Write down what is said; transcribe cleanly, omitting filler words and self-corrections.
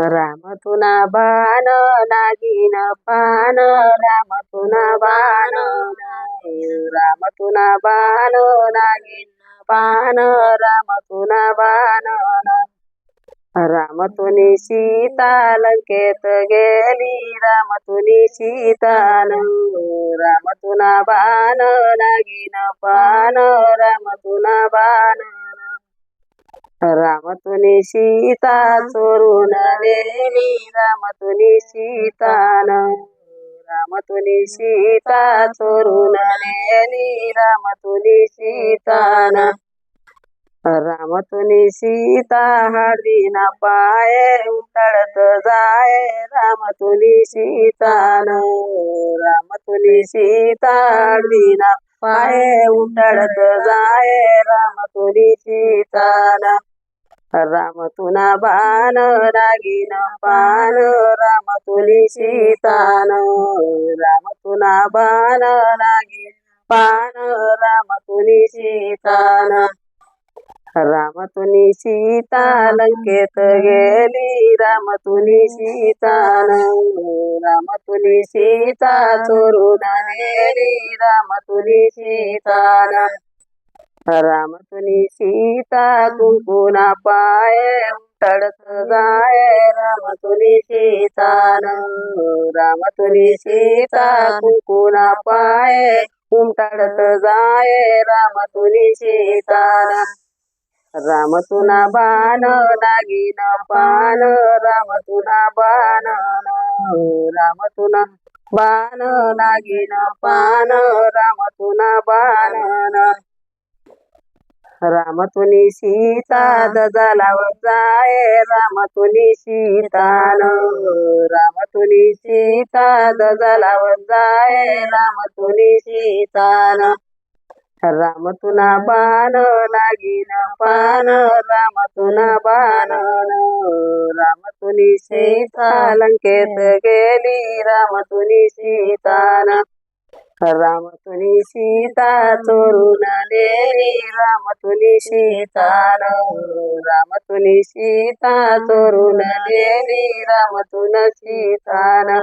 राम तुना बाण नागिन पान राम तुना बाण राम तुना बाण नागिन पान राम तुना बाण राम तुनी सीता लंकेत गेली राम तुनी सीतान राम तुना बाण नागिन पान राम तुना बाण राम तुनी सीता चोरून नेली राम तुनी सीतान राम तुनी सीता चोरून नेली राम तुनी सीतान राम तुनी सीता हळदीना पाये उतळत जाय राम तुनी सीतान राम तुनी सीता हळदीना पाये उतळत जाय राम तुनी सीतान राम तुना बाण नागिन पान राम तुनी सीतान राम तुना बाण नागिन पान राम तुनी सीतान राम तुनी सीता लंकेत गेली राम तुनी सीतान राम तुनी सीता चोरून नेली राम तुनी सीतान राम तुनी सीता कुंकुना पाये उतळत जाय राम तुनी सीतान राम तुनी सीता कुंकुना पाये उमटळत जाय राम तुनी सीतान राम तुना बाण नागिन पान राम तुना बाण राम तुना बाण नागिन पान राम तुना बाण राम तुनी सीता दजा लावत जाय राम तुनी सीतान राम तुनी सीता दजा लावत जाय राम तुनी सीतान राम तुना बाण नागिन पान राम तुना बाण राम तुनी सीता लंकेत गेली राम तुनी सीतान राम तुनी सीता चोरून नेली राम तुनी सीतान राम तुनी सीता चोरून नेली राम तुना सीतान